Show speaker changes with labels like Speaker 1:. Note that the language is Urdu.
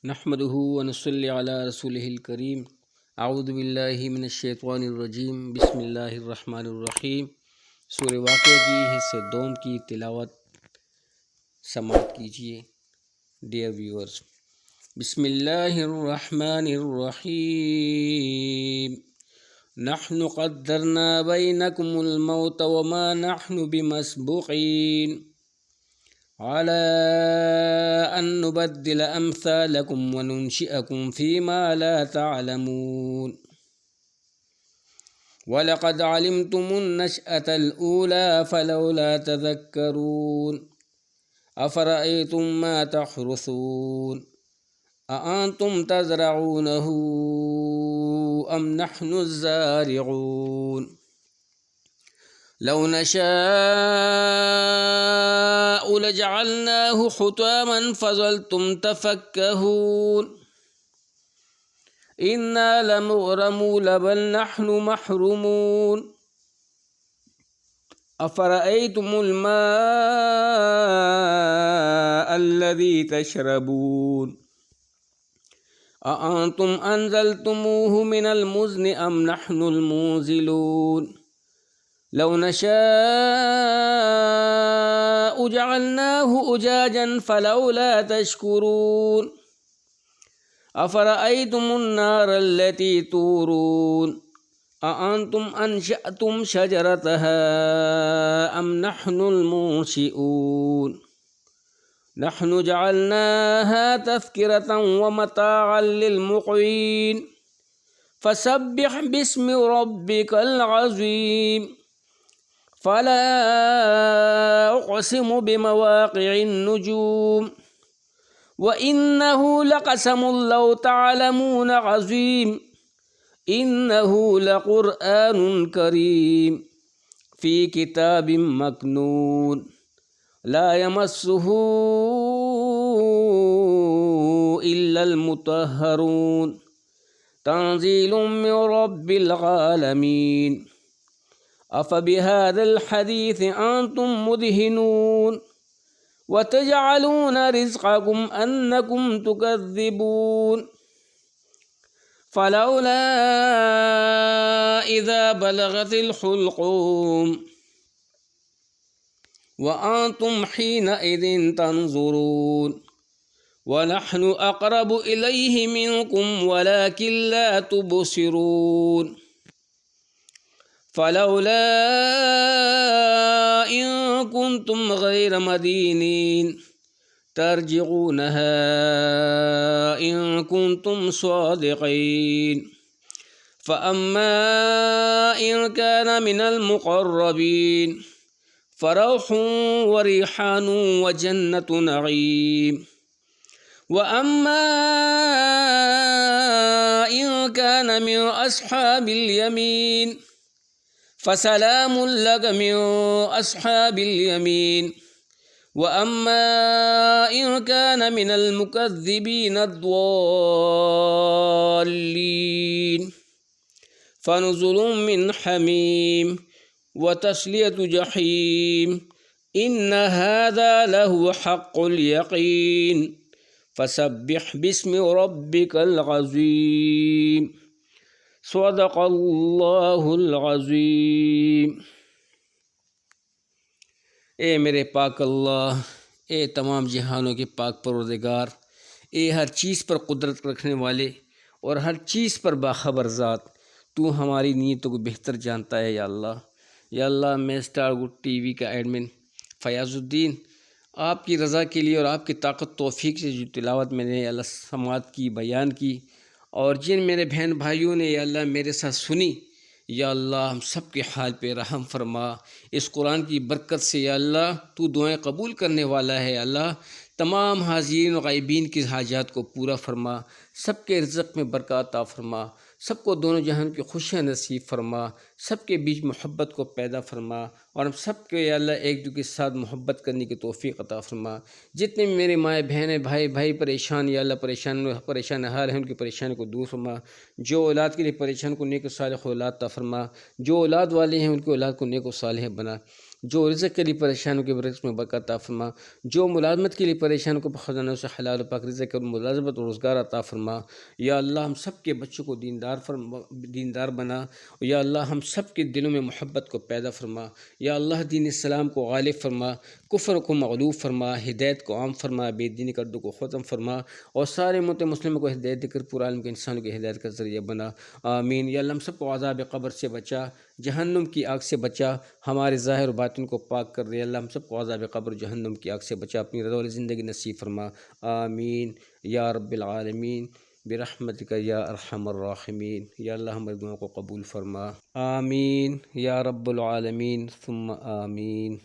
Speaker 1: نحمده ونصلي علی رسولہ الکریم اعوذ باللہ من الشیطان الرجیم بسم اللہ الرحمن الرحیم۔ سورہ واقعہ کی حصہ دوم کی تلاوت سماعت کیجیے ڈیئر ویورز۔ بسم اللہ الرحمن الرحیم۔ نحن قدرنا بینکم الموت وما نحن بمسبوقین على أن نبدل أمثالكم وننشئكم فيما لا تعلمون ولقد علمتم النشأة الأولى فلولا تذكرون أفرأيتم ما تحرثون أأنتم تزرعونه أم نحن الزارعون لو نشاء لجعلناه حطاما فظلتم تفكهون إنا لمغرمون بل نحن محرومون أفرأيتم الماء الذي تشربون أأنتم أنزلتموه من المزن أم نحن المنزلون لو نشاء جعلناه أجاجا فلولا تشكرون أفرأيتم النار التي تورون أأنتم أنشأتم شجرتها أم نحن المنشئون نحن جعلناها تذكرة ومتاعا للمقوين فسبح باسم ربك العظيم فلا أقسم بمواقع النجوم وإنه لقسم لو تعلمون عظيم إنه لقرآن كريم في كتاب مكنون لا يمسه إلا المطهرون تنزيل من رب العالمين أفبهذا الحديث أنتم مدهنون وتجعلون رزقكم أنكم تكذبون فلولا إذا بلغت الحلقوم وأنتم حينئذ تنظرون ونحن أقرب إليه منكم ولكن لا تبصرون فلولا إن كنتم غير مدينين ترجعونها إن كنتم صادقين فأما إن كان من المقربين فروح وريحان وجنة نعيم وأما إن كان من أصحاب اليمين فسلام لك من أصحاب اليمين وأما إن كان من المكذبين الضالين فنزل من حميم وتصلية جحيم إن هذا لهو حق اليقين فسبح باسم ربك العظيم صدق اللہ العظیم۔ اے میرے پاک اللہ، اے تمام جہانوں کے پاک پروردگار، اے ہر چیز پر قدرت رکھنے والے اور ہر چیز پر باخبر ذات، تو ہماری نیتوں کو بہتر جانتا ہے یا اللہ۔ یا اللہ، میں اسٹار گڈ ٹی وی کا ایڈمن فیاض الدین آپ کی رضا کے لیے اور آپ کی طاقت توفیق سے جو تلاوت میں نے اللہ سماعت کی، بیان کی، اور جن میرے بہن بھائیوں نے یا اللہ میرے ساتھ سنی، یا اللہ ہم سب کے حال پہ رحم فرما۔ اس قرآن کی برکت سے یا اللہ تو دعائیں قبول کرنے والا ہے۔ یا اللہ تمام حاضرین و غائبین کی حاجات کو پورا فرما، سب کے رزق میں برکات عطا فرما، سب کو دونوں جہان کی خوشیاں نصیب فرما، سب کے بیچ محبت کو پیدا فرما، اور ہم سب کے یا اللہ ایک دوسرے کے ساتھ محبت کرنے کی توفیق عطا فرما۔ جتنے بھی میرے مائیں بہنیں بھائی پریشان یا اللہ پریشان حال ہیں، ان کی پریشانی کو دور فرما۔ جو اولاد کے لیے پریشان کو نیک و صالح اولاد عطا فرما، جو اولاد والے ہیں ان کی اولاد کو نیک و صالح بنا۔ جو رزق کے لیے پریشان ہو کے رزق میں برکت عطا فرما، جو ملازمت کے لیے پریشان کو خزانوں سے حلال و پاک رزق اور ملازمت اور روزگار عطا فرما۔ یا اللہ ہم سب کے بچوں کو دیندار بنا، یا اللہ ہم سب کے دلوں میں محبت کو پیدا فرما، یا اللہ دین اسلام کو غالب فرما، کفر کو مغلوب فرما، ہدایت کو عام فرما، بے دینی کردو کو ختم فرما، اور سارے امت مسلموں کو ہدایت دے کر پورا عالم کے انسانوں کی ہدایت کا ذریعہ بنا، آمین۔ یا اللہ ہم سب کو عذاب قبر سے بچا، جہنم کی آگ سے بچا، ہمارے ظاہر و باطن کو پاک کر دے، اللہ ہم سب کو عذاب قبر جہنم کی آگ سے بچا، اپنی رضا والی زندگی نصیب فرما، آمین یا رب العالمین برحمتک یا ارحم الراحمین۔ یا اللہ ہماری دعاؤں کو قبول فرما، آمین یا رب العالمین ثم آمین۔